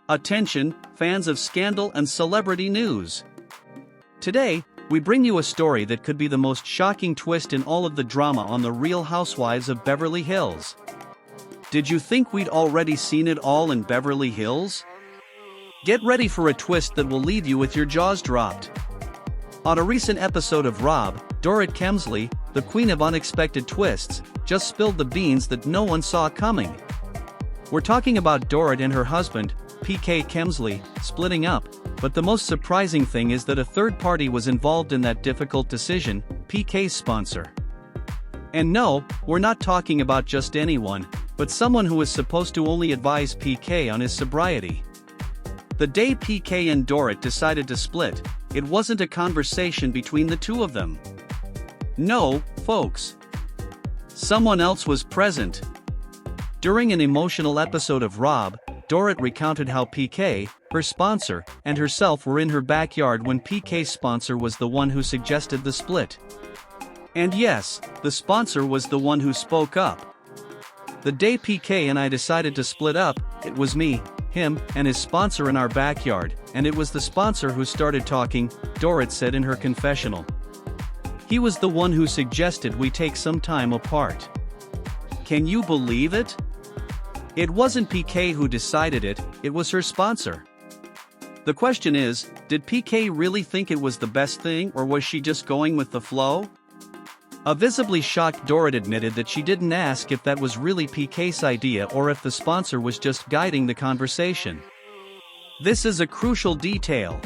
Attention, fans of scandal and celebrity news. Today, we bring you a story that could be the most shocking twist in all of the drama on the Real Housewives of Beverly Hills. Did you think we'd already seen it all in Beverly Hills? Get ready for a twist that will leave you with your jaws dropped. On a recent episode of Rob, Dorit Kemsley, the queen of unexpected twists, just spilled the beans that no one saw coming. We're talking about Dorit and her husband, PK Kemsley, splitting up, but the most surprising thing is that a third party was involved in that difficult decision, PK's sponsor. And no, we're not talking about just anyone, but someone who is supposed to only advise PK on his sobriety. The day PK and Dorit decided to split, it wasn't a conversation between the two of them. No, folks. Someone else was present. During an emotional episode of Rob, Dorit recounted how PK, her sponsor, and herself were in her backyard when PK's sponsor was the one who suggested the split. And yes, the sponsor was the one who spoke up. The day PK and I decided to split up, it was me, him, and his sponsor in our backyard, and it was the sponsor who started talking, Dorit said in her confessional. He was the one who suggested we take some time apart. Can you believe it? It wasn't PK who decided it, it was her sponsor. The question is, did PK really think it was the best thing, or was she just going with the flow? A visibly shocked Dorit admitted that she didn't ask if that was really PK's idea or if the sponsor was just guiding the conversation. This is a crucial detail.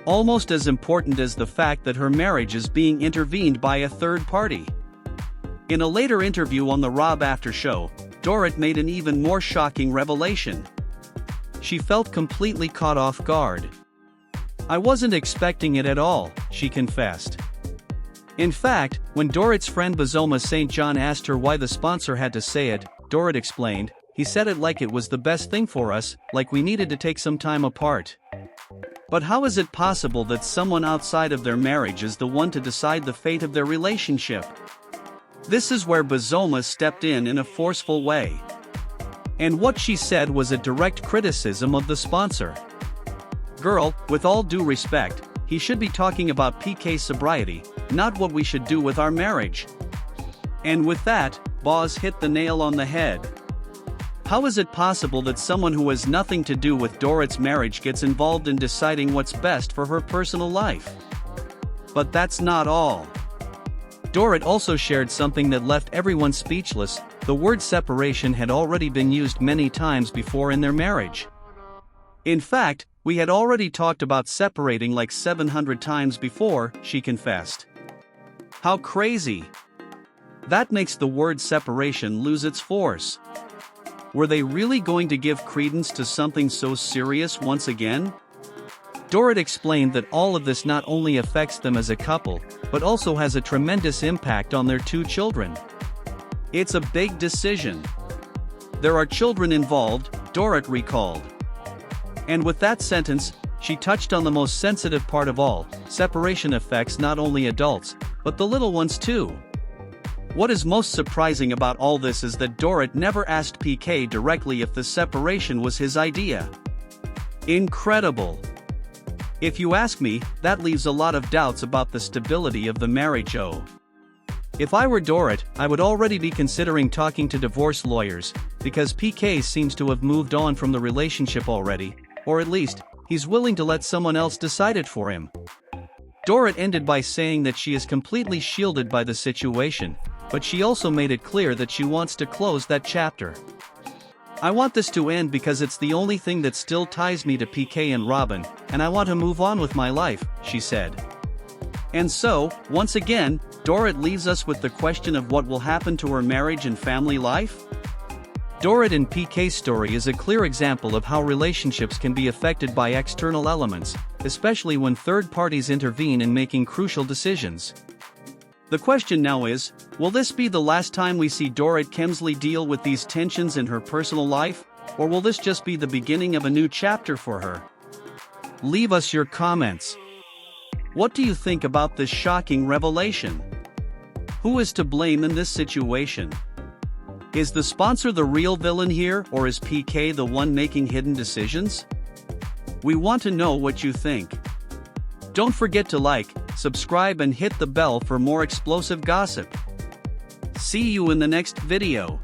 Almost as important as the fact that her marriage is being intervened by a third party. In a later interview on the Rob After Show, Dorit made an even more shocking revelation. She felt completely caught off guard. I wasn't expecting it at all, she confessed. In fact, when Dorit's friend Bazoma St. John asked her why the sponsor had to say it, Dorit explained, he said it like it was the best thing for us, like we needed to take some time apart. But how is it possible that someone outside of their marriage is the one to decide the fate of their relationship? This is where Bazoma stepped in a forceful way. And what she said was a direct criticism of the sponsor. Girl, with all due respect, he should be talking about PK's sobriety, not what we should do with our marriage. And with that, Boz hit the nail on the head. How is it possible that someone who has nothing to do with Dorit's marriage gets involved in deciding what's best for her personal life? But that's not all. Dorit also shared something that left everyone speechless. The word separation had already been used many times before in their marriage. In fact, we had already talked about separating like 700 times before, she confessed. How crazy! That makes the word separation lose its force. Were they really going to give credence to something so serious once again? Dorit explained that all of this not only affects them as a couple, but also has a tremendous impact on their two children. It's a big decision. There are children involved, Dorit recalled. And with that sentence, she touched on the most sensitive part of all: separation affects not only adults, but the little ones too. What is most surprising about all this is that Dorit never asked PK directly if the separation was his idea. Incredible. If you ask me, that leaves a lot of doubts about the stability of the marriage. If I were Dorit, I would already be considering talking to divorce lawyers, because PK seems to have moved on from the relationship already, or at least, he's willing to let someone else decide it for him. Dorit ended by saying that she is completely shielded by the situation, but she also made it clear that she wants to close that chapter. I want this to end because it's the only thing that still ties me to PK and Robin, and I want to move on with my life, she said. And so, once again, Dorit leaves us with the question of what will happen to her marriage and family life? Dorit and PK's story is a clear example of how relationships can be affected by external elements, especially when third parties intervene in making crucial decisions. The question now is, will this be the last time we see Dorit Kemsley deal with these tensions in her personal life, or will this just be the beginning of a new chapter for her? Leave us your comments. What do you think about this shocking revelation? Who is to blame in this situation? Is the sponsor the real villain here, or is PK the one making hidden decisions? We want to know what you think. Don't forget to like, subscribe and hit the bell for more explosive gossip. See you in the next video.